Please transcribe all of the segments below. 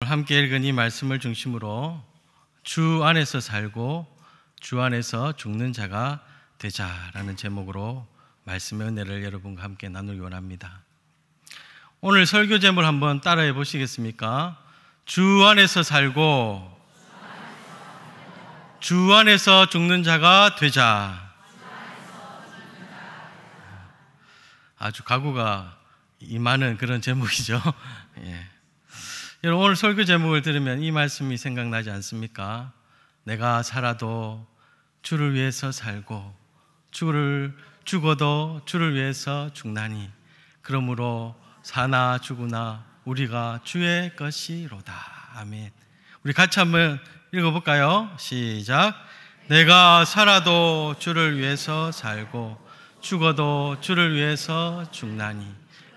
함께 읽은 이 말씀을 중심으로 주 안에서 살고 주 안에서 죽는 자가 되자라는 제목으로 말씀의 은혜를 여러분과 함께 나누기 원합니다. 오늘 설교 제목을 한번 따라해 보시겠습니까? 주 안에서 살고 주 안에서 죽는 자가 되자. 아주 각오가 임하는 그런 제목이죠. 예. 여러분, 오늘 설교 제목을 들으면 이 말씀이 생각나지 않습니까? 내가 살아도 주를 위해서 살고 죽어도 주를 위해서 죽나니 그러므로 사나 죽으나 우리가 주의 것이로다. 아멘. 우리 같이 한번 읽어볼까요? 시작. 내가 살아도 주를 위해서 살고 죽어도 주를 위해서 죽나니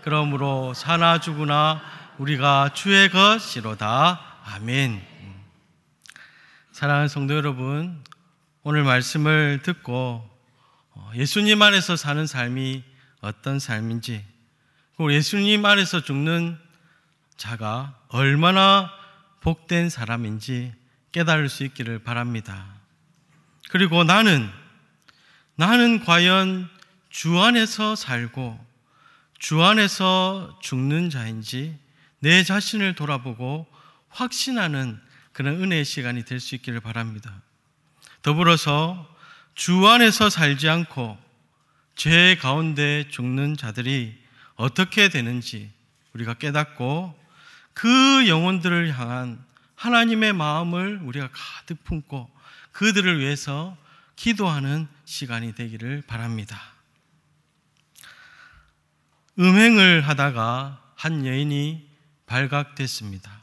그러므로 사나 죽으나 우리가 주의 것이로다. 아멘. 사랑하는 성도 여러분, 오늘 말씀을 듣고 예수님 안에서 사는 삶이 어떤 삶인지, 그리고 예수님 안에서 죽는 자가 얼마나 복된 사람인지 깨달을 수 있기를 바랍니다. 그리고 나는 과연 주 안에서 살고 주 안에서 죽는 자인지 내 자신을 돌아보고 확신하는 그런 은혜의 시간이 될 수 있기를 바랍니다. 더불어서 주 안에서 살지 않고 죄 가운데 죽는 자들이 어떻게 되는지 우리가 깨닫고 그 영혼들을 향한 하나님의 마음을 우리가 가득 품고 그들을 위해서 기도하는 시간이 되기를 바랍니다. 음행을 하다가 한 여인이 발각됐습니다.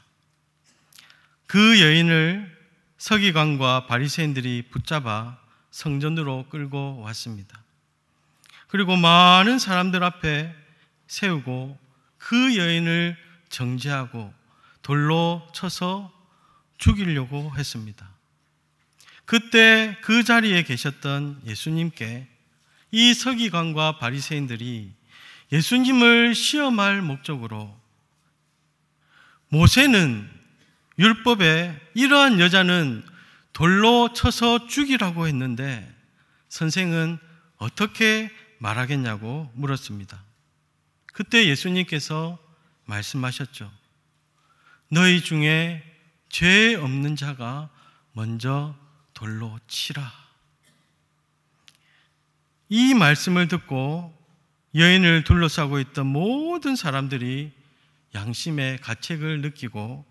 그 여인을 서기관과 바리새인들이 붙잡아 성전으로 끌고 왔습니다. 그리고 많은 사람들 앞에 세우고 그 여인을 정죄하고 돌로 쳐서 죽이려고 했습니다. 그때 그 자리에 계셨던 예수님께 이 서기관과 바리새인들이 예수님을 시험할 목적으로 모세는 율법에 이러한 여자는 돌로 쳐서 죽이라고 했는데 선생은 어떻게 말하겠냐고 물었습니다. 그때 예수님께서 말씀하셨죠. 너희 중에 죄 없는 자가 먼저 돌로 치라. 이 말씀을 듣고 여인을 둘러싸고 있던 모든 사람들이 양심의 가책을 느끼고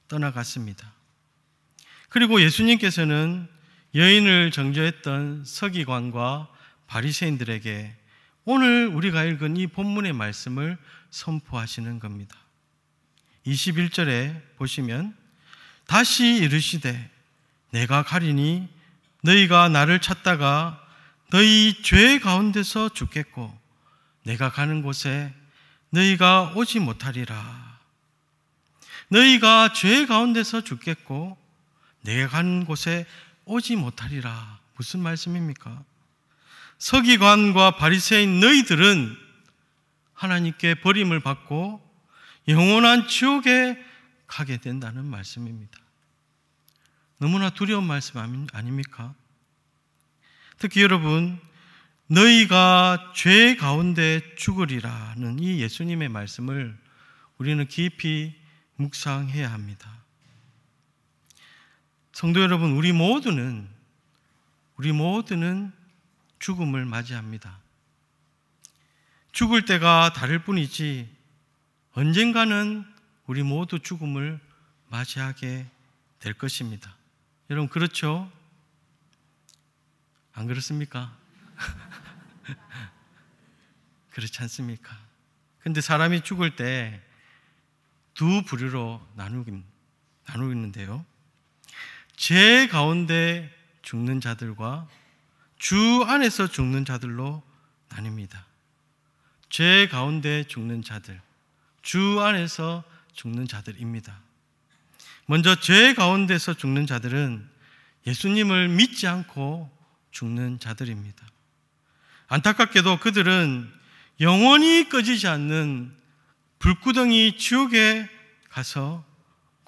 떠나갔습니다. 그리고 예수님께서는 여인을 정죄했던 서기관과 바리새인들에게 오늘 우리가 읽은 이 본문의 말씀을 선포하시는 겁니다. 21절에 보시면 다시 이르시되 내가 가리니 너희가 나를 찾다가 너희 죄 가운데서 죽겠고 내가 가는 곳에 너희가 오지 못하리라. 너희가 죄 가운데서 죽겠고 내가 가는 곳에 오지 못하리라. 무슨 말씀입니까? 서기관과 바리새인 너희들은 하나님께 버림을 받고 영원한 지옥에 가게 된다는 말씀입니다. 너무나 두려운 말씀 아닙니까? 특히 여러분, 너희가 죄 가운데 죽으리라는 이 예수님의 말씀을 우리는 깊이 묵상해야 합니다. 성도 여러분, 우리 모두는 죽음을 맞이합니다. 죽을 때가 다를 뿐이지 언젠가는 우리 모두 죽음을 맞이하게 될 것입니다. 여러분, 그렇죠? 안 그렇습니까? 그렇지 않습니까? 근데 사람이 죽을 때 두 부류로 나누는데요. 죄 가운데 죽는 자들과 주 안에서 죽는 자들로 나뉩니다. 죄 가운데 죽는 자들, 주 안에서 죽는 자들입니다. 먼저 죄 가운데서 죽는 자들은 예수님을 믿지 않고 죽는 자들입니다. 안타깝게도 그들은 영원히 꺼지지 않는 불구덩이 지옥에 가서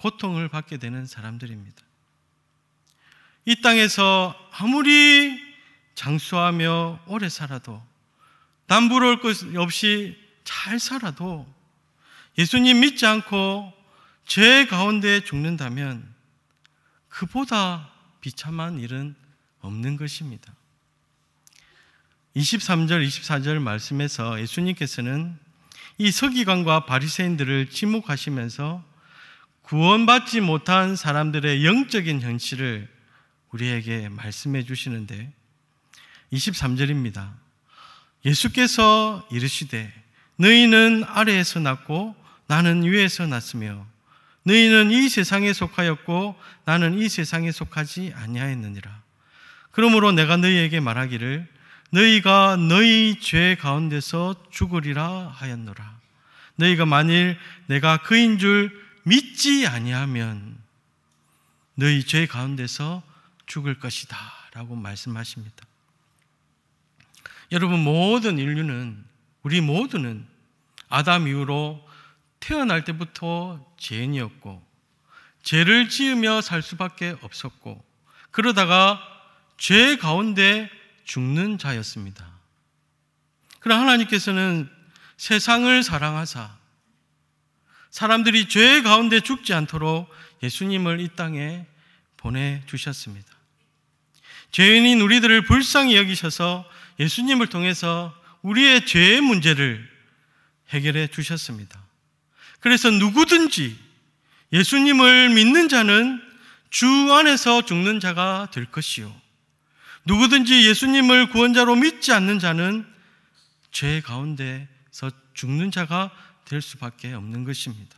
고통을 받게 되는 사람들입니다. 이 땅에서 아무리 장수하며 오래 살아도, 남부러울 것 없이 잘 살아도 예수님 믿지 않고 죄 가운데 죽는다면 그보다 비참한 일은 없는 것입니다. 23절, 24절 말씀에서 예수님께서는 이 서기관과 바리새인들을 지목하시면서 구원받지 못한 사람들의 영적인 현실을 우리에게 말씀해 주시는데 23절입니다. 예수께서 이르시되 너희는 아래에서 났고 나는 위에서 났으며 너희는 이 세상에 속하였고 나는 이 세상에 속하지 아니하였느니라. 그러므로 내가 너희에게 말하기를 너희가 너희 죄 가운데서 죽으리라 하였노라. 너희가 만일 내가 그인 줄 믿지 아니하면 너희 죄 가운데서 죽을 것이다 라고 말씀하십니다. 여러분, 모든 인류는, 우리 모두는 아담 이후로 태어날 때부터 죄인이었고 죄를 지으며 살 수밖에 없었고 그러다가 죄 가운데 죽는 자였습니다. 그러나 하나님께서는 세상을 사랑하사 사람들이 죄 가운데 죽지 않도록 예수님을 이 땅에 보내주셨습니다. 죄인인 우리들을 불쌍히 여기셔서 예수님을 통해서 우리의 죄의 문제를 해결해 주셨습니다. 그래서 누구든지 예수님을 믿는 자는 주 안에서 죽는 자가 될 것이요, 누구든지 예수님을 구원자로 믿지 않는 자는 죄 가운데서 죽는 자가 될 수밖에 없는 것입니다.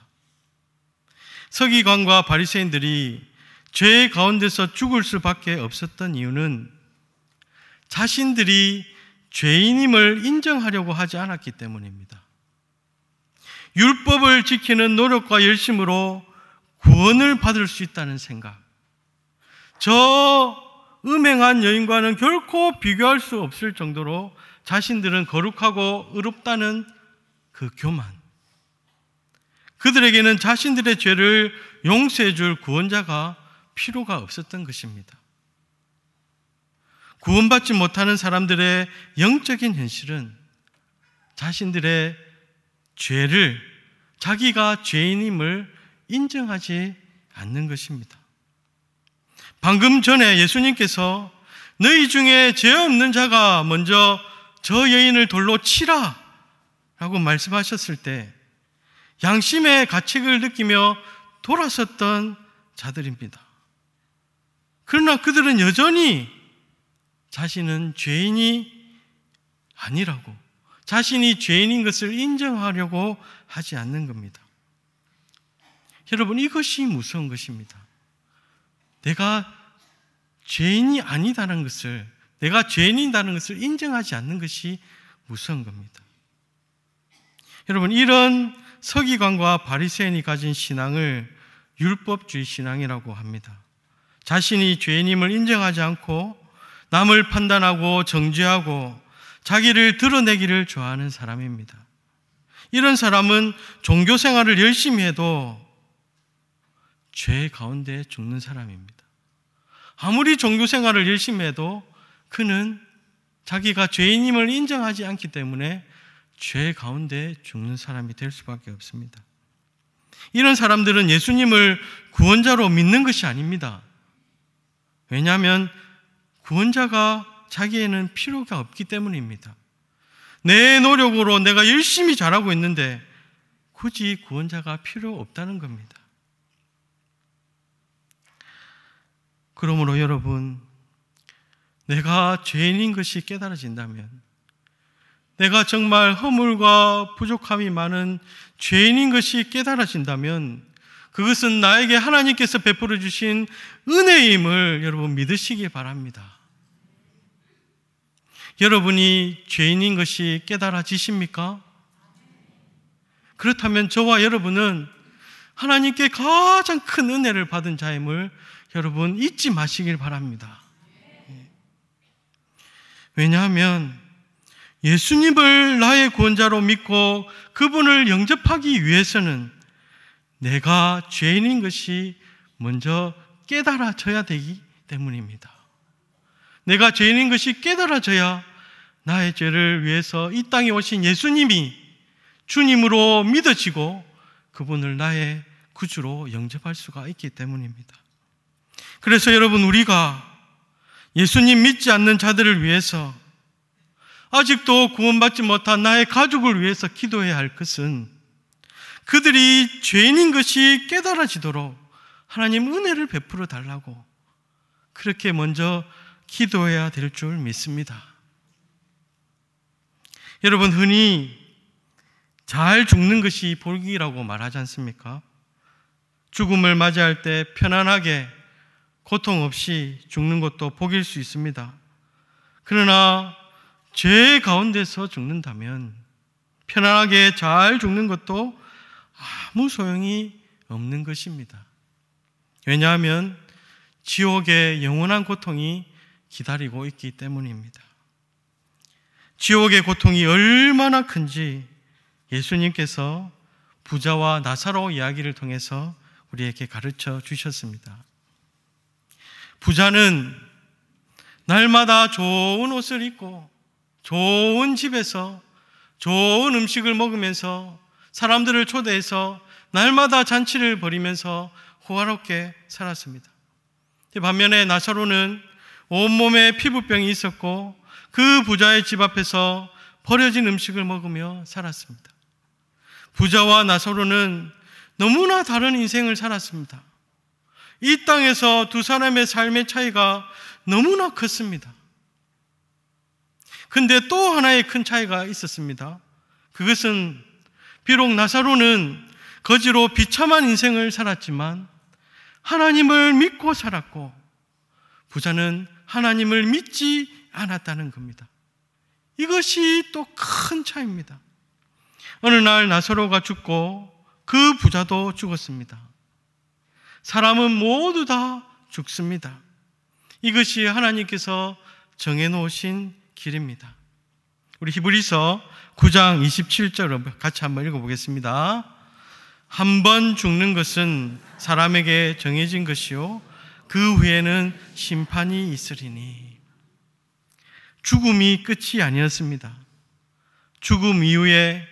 서기관과 바리새인들이 죄 가운데서 죽을 수밖에 없었던 이유는 자신들이 죄인임을 인정하려고 하지 않았기 때문입니다. 율법을 지키는 노력과 열심으로 구원을 받을 수 있다는 생각, 저 음행한 여인과는 결코 비교할 수 없을 정도로 자신들은 거룩하고 의롭다는 그 교만, 그들에게는 자신들의 죄를 용서해 줄 구원자가 필요가 없었던 것입니다. 구원받지 못하는 사람들의 영적인 현실은 자신들의 죄를, 자기가 죄인임을 인정하지 않는 것입니다. 방금 전에 예수님께서 너희 중에 죄 없는 자가 먼저 저 여인을 돌로 치라 라고 말씀하셨을 때 양심의 가책을 느끼며 돌아섰던 자들입니다. 그러나 그들은 여전히 자신은 죄인이 아니라고, 자신이 죄인인 것을 인정하려고 하지 않는 겁니다. 여러분, 이것이 무서운 것입니다. 내가 죄인이 아니다는 것을, 내가 죄인이라는 것을 인정하지 않는 것이 무서운 겁니다. 여러분, 이런 서기관과 바리새인이 가진 신앙을 율법주의 신앙이라고 합니다. 자신이 죄인임을 인정하지 않고 남을 판단하고 정죄하고 자기를 드러내기를 좋아하는 사람입니다. 이런 사람은 종교 생활을 열심히 해도 죄 가운데 죽는 사람입니다. 아무리 종교 생활을 열심히 해도 그는 자기가 죄인임을 인정하지 않기 때문에 죄 가운데 죽는 사람이 될 수밖에 없습니다. 이런 사람들은 예수님을 구원자로 믿는 것이 아닙니다. 왜냐하면 구원자가 자기에는 필요가 없기 때문입니다. 내 노력으로 내가 열심히 잘하고 있는데 굳이 구원자가 필요 없다는 겁니다. 그러므로 여러분, 내가 죄인인 것이 깨달아진다면, 내가 정말 허물과 부족함이 많은 죄인인 것이 깨달아진다면 그것은 나에게 하나님께서 베풀어 주신 은혜임을 여러분 믿으시기 바랍니다. 여러분이 죄인인 것이 깨달아지십니까? 그렇다면 저와 여러분은 하나님께 가장 큰 은혜를 받은 자임을 여러분 잊지 마시길 바랍니다. 왜냐하면 예수님을 나의 구원자로 믿고 그분을 영접하기 위해서는 내가 죄인인 것이 먼저 깨달아져야 되기 때문입니다. 내가 죄인인 것이 깨달아져야 나의 죄를 위해서 이 땅에 오신 예수님이 주님으로 믿어지고 그분을 나의 구주로 영접할 수가 있기 때문입니다. 그래서 여러분, 우리가 예수님 믿지 않는 자들을 위해서, 아직도 구원받지 못한 나의 가족을 위해서 기도해야 할 것은 그들이 죄인인 것이 깨달아지도록 하나님 은혜를 베풀어 달라고 그렇게 먼저 기도해야 될 줄 믿습니다. 여러분, 흔히 잘 죽는 것이 복이라고 말하지 않습니까? 죽음을 맞이할 때 편안하게 고통 없이 죽는 것도 복일 수 있습니다. 그러나 죄 가운데서 죽는다면 편안하게 잘 죽는 것도 아무 소용이 없는 것입니다. 왜냐하면 지옥의 영원한 고통이 기다리고 있기 때문입니다. 지옥의 고통이 얼마나 큰지 예수님께서 부자와 나사로 이야기를 통해서 우리에게 가르쳐 주셨습니다. 부자는 날마다 좋은 옷을 입고 좋은 집에서 좋은 음식을 먹으면서 사람들을 초대해서 날마다 잔치를 벌이면서 호화롭게 살았습니다. 반면에 나사로는 온몸에 피부병이 있었고 그 부자의 집 앞에서 버려진 음식을 먹으며 살았습니다. 부자와 나사로는 너무나 다른 인생을 살았습니다. 이 땅에서 두 사람의 삶의 차이가 너무나 컸습니다. 근데 또 하나의 큰 차이가 있었습니다. 그것은 비록 나사로는 거지로 비참한 인생을 살았지만 하나님을 믿고 살았고 부자는 하나님을 믿지 않았다는 겁니다. 이것이 또 큰 차이입니다. 어느 날 나사로가 죽고 그 부자도 죽었습니다. 사람은 모두 다 죽습니다. 이것이 하나님께서 정해놓으신 길입니다. 우리 히브리서 9장 27절을 같이 한번 읽어보겠습니다. 한 번 죽는 것은 사람에게 정해진 것이요 그 후에는 심판이 있으리니. 죽음이 끝이 아니었습니다. 죽음 이후에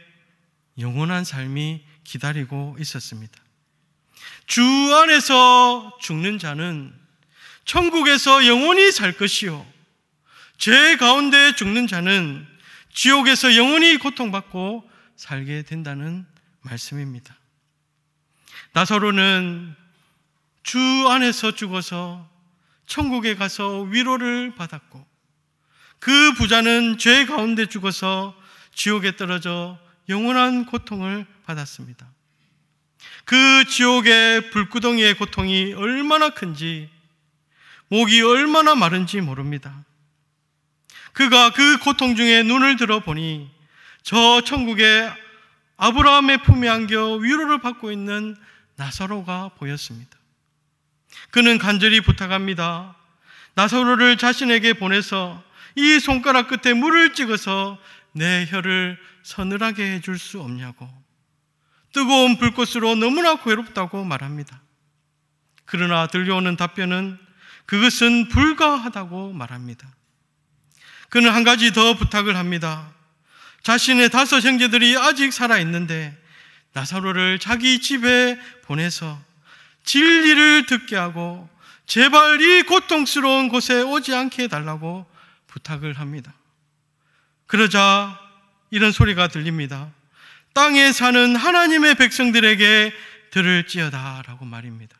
영원한 삶이 기다리고 있었습니다. 주 안에서 죽는 자는 천국에서 영원히 살 것이요 죄 가운데 죽는 자는 지옥에서 영원히 고통받고 살게 된다는 말씀입니다. 나사로는 주 안에서 죽어서 천국에 가서 위로를 받았고 그 부자는 죄 가운데 죽어서 지옥에 떨어져 영원한 고통을 받았습니다. 그 지옥의 불구덩이의 고통이 얼마나 큰지, 목이 얼마나 마른지 모릅니다. 그가 그 고통 중에 눈을 들어보니 저 천국에 아브라함의 품에 안겨 위로를 받고 있는 나사로가 보였습니다. 그는 간절히 부탁합니다. 나사로를 자신에게 보내서 이 손가락 끝에 물을 찍어서 내 혀를 서늘하게 해줄 수 없냐고. 뜨거운 불꽃으로 너무나 괴롭다고 말합니다. 그러나 들려오는 답변은 그것은 불가하다고 말합니다. 그는 한 가지 더 부탁을 합니다. 자신의 5 형제들이 아직 살아있는데 나사로를 자기 집에 보내서 진리를 듣게 하고 제발 이 고통스러운 곳에 오지 않게 해달라고 부탁을 합니다. 그러자 이런 소리가 들립니다. 땅에 사는 하나님의 백성들에게 들을지어다 라고 말입니다.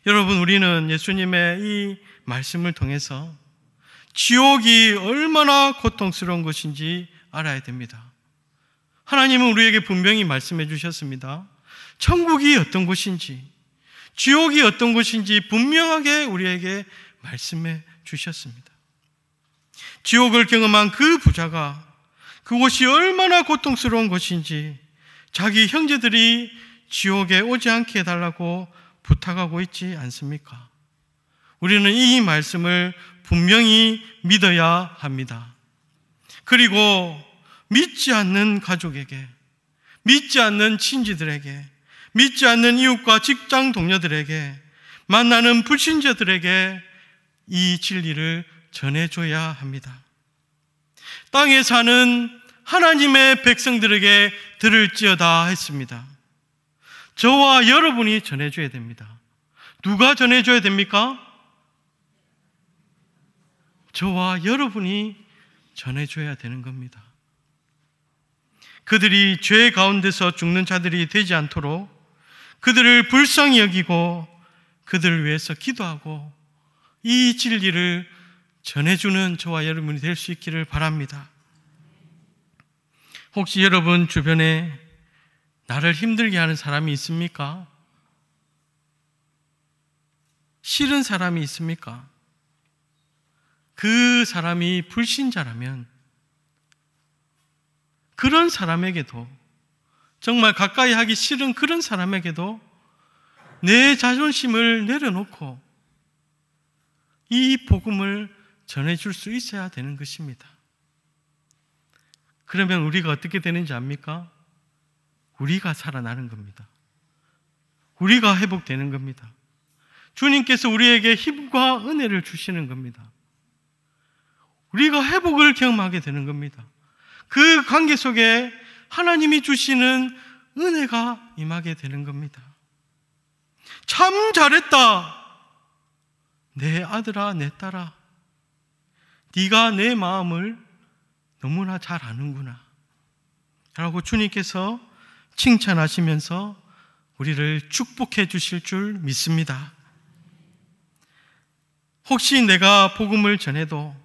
여러분, 우리는 예수님의 이 말씀을 통해서 지옥이 얼마나 고통스러운 것인지 알아야 됩니다. 하나님은 우리에게 분명히 말씀해 주셨습니다. 천국이 어떤 곳인지, 지옥이 어떤 곳인지 분명하게 우리에게 말씀해 주셨습니다. 지옥을 경험한 그 부자가 그곳이 얼마나 고통스러운 곳인지 자기 형제들이 지옥에 오지 않게 해달라고 부탁하고 있지 않습니까? 우리는 이 말씀을 분명히 믿어야 합니다. 그리고 믿지 않는 가족에게, 믿지 않는 친지들에게, 믿지 않는 이웃과 직장 동료들에게, 만나는 불신자들에게 이 진리를 전해줘야 합니다. 땅에 사는 하나님의 백성들에게 들을지어다 했습니다. 저와 여러분이 전해줘야 됩니다. 누가 전해줘야 됩니까? 저와 여러분이 전해줘야 되는 겁니다. 그들이 죄 가운데서 죽는 자들이 되지 않도록 그들을 불쌍히 여기고 그들을 위해서 기도하고 이 진리를 전해주는 저와 여러분이 될 수 있기를 바랍니다. 혹시 여러분 주변에 나를 힘들게 하는 사람이 있습니까? 싫은 사람이 있습니까? 그 사람이 불신자라면 그런 사람에게도, 정말 가까이 하기 싫은 그런 사람에게도 내 자존심을 내려놓고 이 복음을 전해줄 수 있어야 되는 것입니다. 그러면 우리가 어떻게 되는지 압니까? 우리가 살아나는 겁니다. 우리가 회복되는 겁니다. 주님께서 우리에게 힘과 은혜를 주시는 겁니다. 우리가 회복을 경험하게 되는 겁니다. 그 관계 속에 하나님이 주시는 은혜가 임하게 되는 겁니다. 참 잘했다. 내 아들아, 내 딸아, 네가 내 마음을 너무나 잘 아는구나 라고 주님께서 칭찬하시면서 우리를 축복해 주실 줄 믿습니다. 혹시 내가 복음을 전해도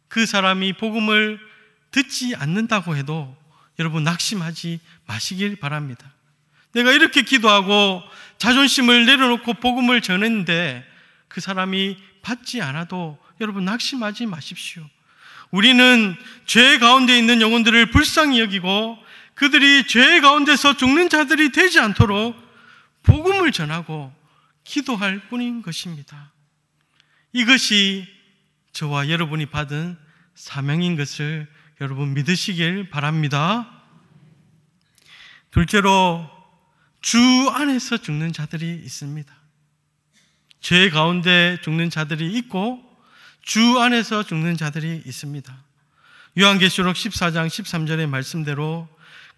그 사람이 복음을 듣지 않는다고 해도 여러분 낙심하지 마시길 바랍니다. 내가 이렇게 기도하고 자존심을 내려놓고 복음을 전했는데 그 사람이 받지 않아도 여러분 낙심하지 마십시오. 우리는 죄 가운데 있는 영혼들을 불쌍히 여기고 그들이 죄 가운데서 죽는 자들이 되지 않도록 복음을 전하고 기도할 뿐인 것입니다. 이것이 저와 여러분이 받은 사명인 것을 여러분 믿으시길 바랍니다. 둘째로, 주 안에서 죽는 자들이 있습니다. 죄 가운데 죽는 자들이 있고 주 안에서 죽는 자들이 있습니다. 요한계시록 14장 13절의 말씀대로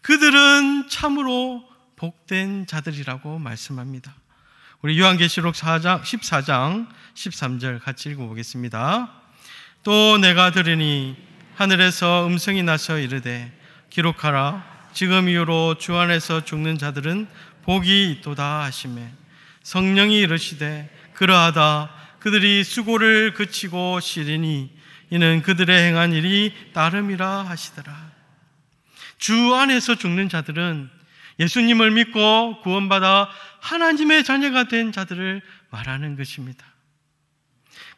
그들은 참으로 복된 자들이라고 말씀합니다. 우리 요한계시록 14장 13절 같이 읽어보겠습니다. 또 내가 들으니 하늘에서 음성이 나서 이르되 기록하라. 지금 이후로 주 안에서 죽는 자들은 복이 있도다 하시매 성령이 이르시되 그러하다. 그들이 수고를 그치고 쉬리니 이는 그들의 행한 일이 따름이라 하시더라. 주 안에서 죽는 자들은 예수님을 믿고 구원받아 하나님의 자녀가 된 자들을 말하는 것입니다.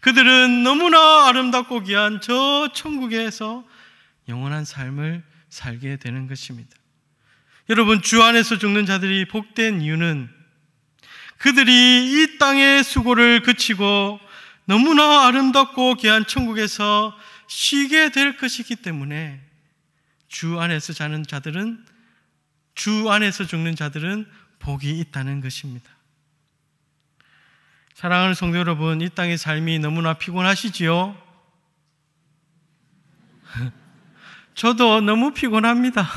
그들은 너무나 아름답고 귀한 저 천국에서 영원한 삶을 살게 되는 것입니다. 여러분, 주 안에서 죽는 자들이 복된 이유는 그들이 이 땅의 수고를 그치고 너무나 아름답고 귀한 천국에서 쉬게 될 것이기 때문에 주 안에서 자는 자들은, 주 안에서 죽는 자들은 복이 있다는 것입니다. 사랑하는 성도 여러분, 이 땅의 삶이 너무나 피곤하시지요? 저도 너무 피곤합니다.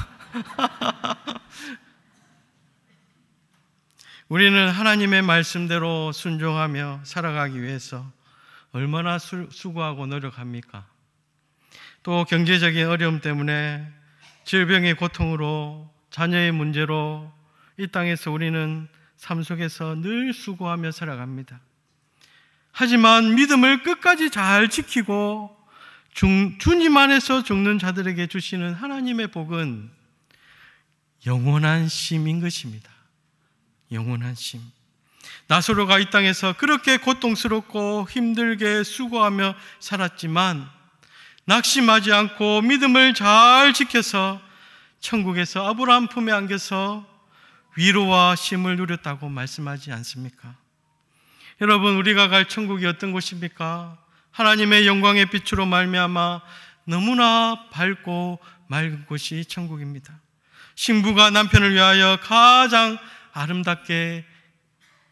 우리는 하나님의 말씀대로 순종하며 살아가기 위해서 얼마나 수고하고 노력합니까? 또 경제적인 어려움 때문에 질병의 고통으로, 자녀의 문제로 이 땅에서 우리는 삶 속에서 늘 수고하며 살아갑니다. 하지만 믿음을 끝까지 잘 지키고 주님 안에서 죽는 자들에게 주시는 하나님의 복은 영원한 쉼인 것입니다. 영원한 쉼. 나사로가 이 땅에서 그렇게 고통스럽고 힘들게 수고하며 살았지만 낙심하지 않고 믿음을 잘 지켜서 천국에서 아브라함 품에 안겨서 위로와 쉼을 누렸다고 말씀하지 않습니까? 여러분, 우리가 갈 천국이 어떤 곳입니까? 하나님의 영광의 빛으로 말미암아 너무나 밝고 맑은 곳이 천국입니다. 신부가 남편을 위하여 가장 아름답게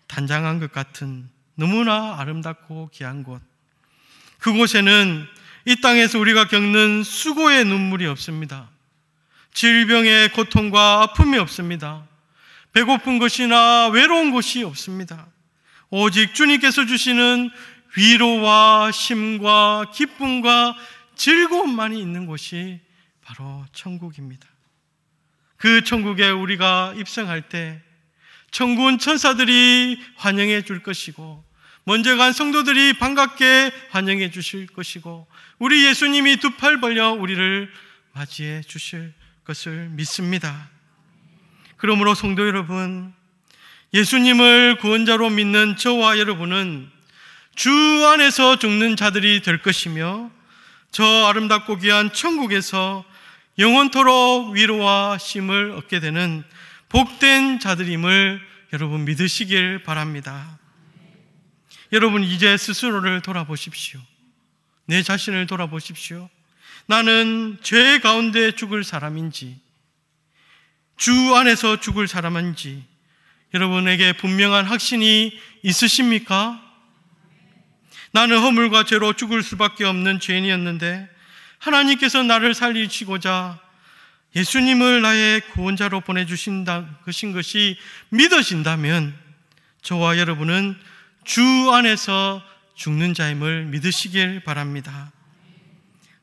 단장한 것 같은 너무나 아름답고 귀한 곳, 그곳에는 이 땅에서 우리가 겪는 수고의 눈물이 없습니다. 질병의 고통과 아픔이 없습니다. 배고픈 것이나 외로운 것이 없습니다. 오직 주님께서 주시는 위로와 쉼과 기쁨과 즐거움만이 있는 곳이 바로 천국입니다. 그 천국에 우리가 입성할 때 천군 천사들이 환영해 줄 것이고, 먼저 간 성도들이 반갑게 환영해 주실 것이고, 우리 예수님이 두 팔 벌려 우리를 맞이해 주실 것을 믿습니다. 그러므로 성도 여러분, 예수님을 구원자로 믿는 저와 여러분은 주 안에서 죽는 자들이 될 것이며, 저 아름답고 귀한 천국에서 영원토록 위로와 쉼을 얻게 되는 복된 자들임을 여러분 믿으시길 바랍니다. 여러분, 이제 스스로를 돌아보십시오. 내 자신을 돌아보십시오. 나는 죄 가운데 죽을 사람인지, 주 안에서 죽을 사람인지 여러분에게 분명한 확신이 있으십니까? 나는 허물과 죄로 죽을 수밖에 없는 죄인이었는데 하나님께서 나를 살리시고자 예수님을 나의 구원자로 보내주신 것이 믿어진다면, 저와 여러분은 주 안에서 죽는 자임을 믿으시길 바랍니다.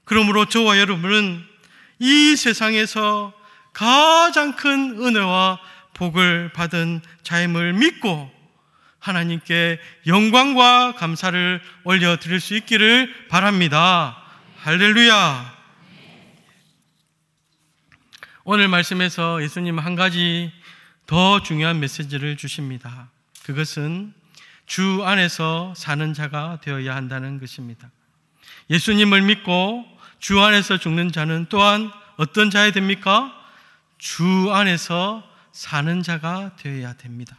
그러므로 저와 여러분은 이 세상에서 가장 큰 은혜와 복을 받은 자임을 믿고 하나님께 영광과 감사를 올려드릴 수 있기를 바랍니다. 할렐루야. 오늘 말씀에서 예수님은 한 가지 더 중요한 메시지를 주십니다. 그것은 주 안에서 사는 자가 되어야 한다는 것입니다. 예수님을 믿고 주 안에서 죽는 자는 또한 어떤 자야 됩니까? 주 안에서 사는 자가 되어야 됩니다.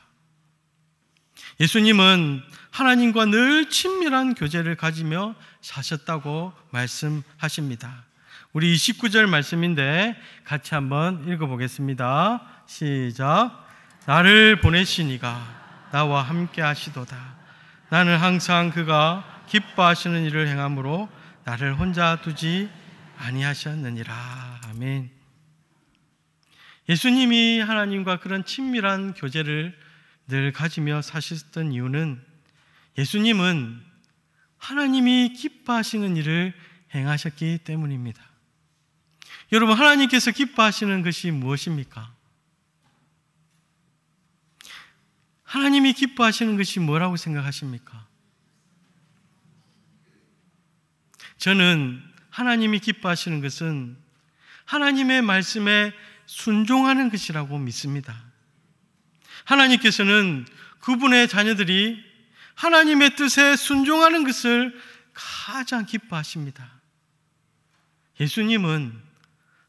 예수님은 하나님과 늘 친밀한 교제를 가지며 사셨다고 말씀하십니다. 우리 29절 말씀인데 같이 한번 읽어보겠습니다. 시작. 나를 보내시니가 나와 함께 하시도다. 나는 항상 그가 기뻐하시는 일을 행함으로 나를 혼자 두지 아니하셨느니라. 아멘. 예수님이 하나님과 그런 친밀한 교제를 늘 가지며 사셨던 이유는, 예수님은 하나님이 기뻐하시는 일을 행하셨기 때문입니다. 여러분, 하나님께서 기뻐하시는 것이 무엇입니까? 하나님이 기뻐하시는 것이 뭐라고 생각하십니까? 저는 하나님이 기뻐하시는 것은 하나님의 말씀에 순종하는 것이라고 믿습니다. 하나님께서는 그분의 자녀들이 하나님의 뜻에 순종하는 것을 가장 기뻐하십니다. 예수님은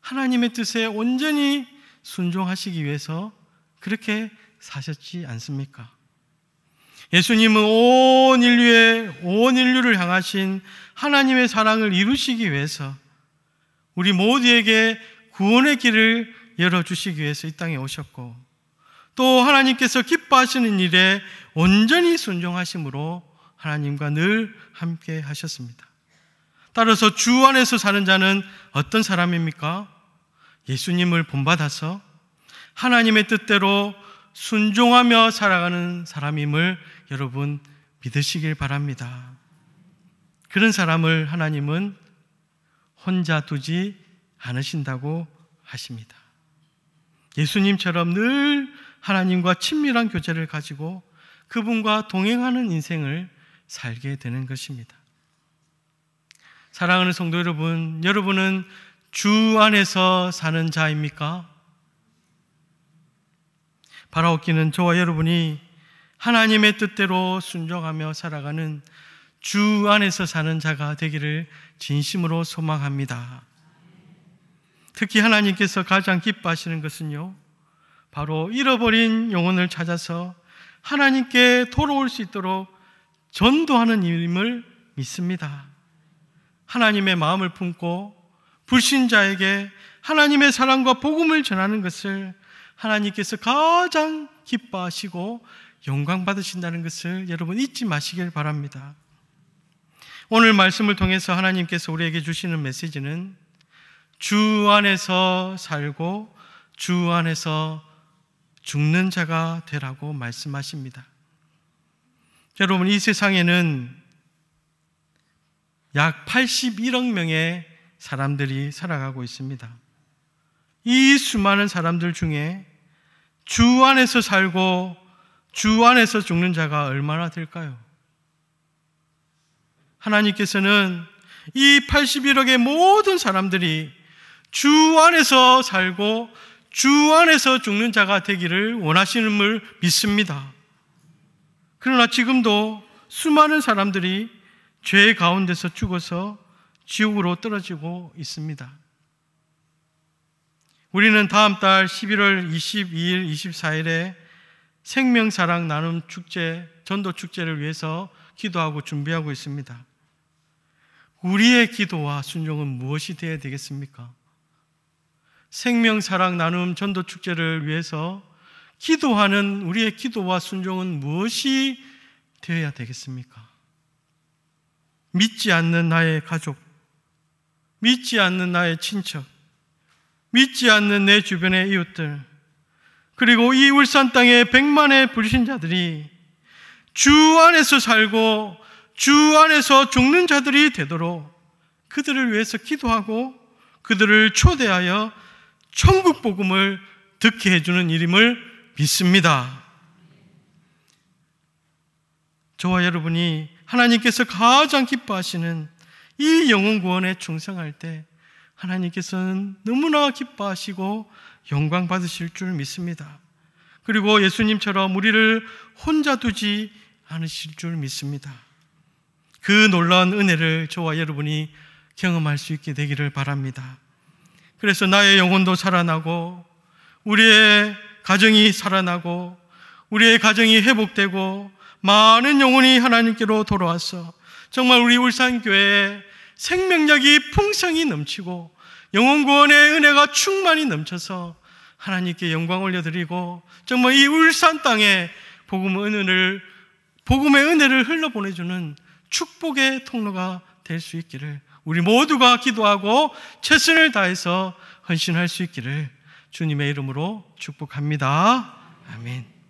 하나님의 뜻에 온전히 순종하시기 위해서 그렇게 사셨지 않습니까? 예수님은 온 인류를 향하신 하나님의 사랑을 이루시기 위해서 우리 모두에게 구원의 길을 열어주시기 위해서 이 땅에 오셨고, 또 하나님께서 기뻐하시는 일에 온전히 순종하심으로 하나님과 늘 함께 하셨습니다. 따라서 주 안에서 사는 자는 어떤 사람입니까? 예수님을 본받아서 하나님의 뜻대로 순종하며 살아가는 사람임을 여러분 믿으시길 바랍니다. 그런 사람을 하나님은 혼자 두지 않으신다고 하십니다. 예수님처럼 늘 하나님과 친밀한 교제를 가지고 그분과 동행하는 인생을 살게 되는 것입니다. 사랑하는 성도 여러분, 여러분은 주 안에서 사는 자입니까? 바라옵기는 저와 여러분이 하나님의 뜻대로 순종하며 살아가는 주 안에서 사는 자가 되기를 진심으로 소망합니다. 특히 하나님께서 가장 기뻐하시는 것은요, 바로 잃어버린 영혼을 찾아서 하나님께 돌아올 수 있도록 전도하는 일임을 믿습니다. 하나님의 마음을 품고 불신자에게 하나님의 사랑과 복음을 전하는 것을 하나님께서 가장 기뻐하시고 영광 받으신다는 것을 여러분 잊지 마시길 바랍니다. 오늘 말씀을 통해서 하나님께서 우리에게 주시는 메시지는 주 안에서 살고 주 안에서 죽는 자가 되라고 말씀하십니다. 여러분, 이 세상에는 약 81억 명의 사람들이 살아가고 있습니다. 이 수많은 사람들 중에 주 안에서 살고 주 안에서 죽는 자가 얼마나 될까요? 하나님께서는 이 81억의 모든 사람들이 주 안에서 살고 주 안에서 죽는 자가 되기를 원하시는을 믿습니다. 그러나 지금도 수많은 사람들이 죄 가운데서 죽어서 지옥으로 떨어지고 있습니다. 우리는 다음 달 11월 22일, 24일에 생명사랑 나눔 축제, 전도 축제를 위해서 기도하고 준비하고 있습니다. 우리의 기도와 순종은 무엇이 되어야 되겠습니까? 생명사랑 나눔 전도 축제를 위해서 기도하는 우리의 기도와 순종은 무엇이 되어야 되겠습니까? 믿지 않는 나의 가족, 믿지 않는 나의 친척, 믿지 않는 내 주변의 이웃들, 그리고 이 울산 땅의 100만의 불신자들이 주 안에서 살고 주 안에서 죽는 자들이 되도록 그들을 위해서 기도하고 그들을 초대하여 천국 복음을 듣게 해주는 일임을 믿습니다. 저와 여러분이 하나님께서 가장 기뻐하시는 이 영혼 구원에 충성할 때 하나님께서는 너무나 기뻐하시고 영광 받으실 줄 믿습니다. 그리고 예수님처럼 우리를 혼자 두지 않으실 줄 믿습니다. 그 놀라운 은혜를 저와 여러분이 경험할 수 있게 되기를 바랍니다. 그래서 나의 영혼도 살아나고 우리의 가정이 살아나고 우리의 가정이 회복되고 많은 영혼이 하나님께로 돌아와서 정말 우리 울산교회에 생명력이 풍성히 넘치고 영혼 구원의 은혜가 충만히 넘쳐서 하나님께 영광 올려드리고 정말 이 울산 땅에 복음의 은혜를 흘러보내주는 축복의 통로가 될 수 있기를 우리 모두가 기도하고 최선을 다해서 헌신할 수 있기를 주님의 이름으로 축복합니다. 아멘.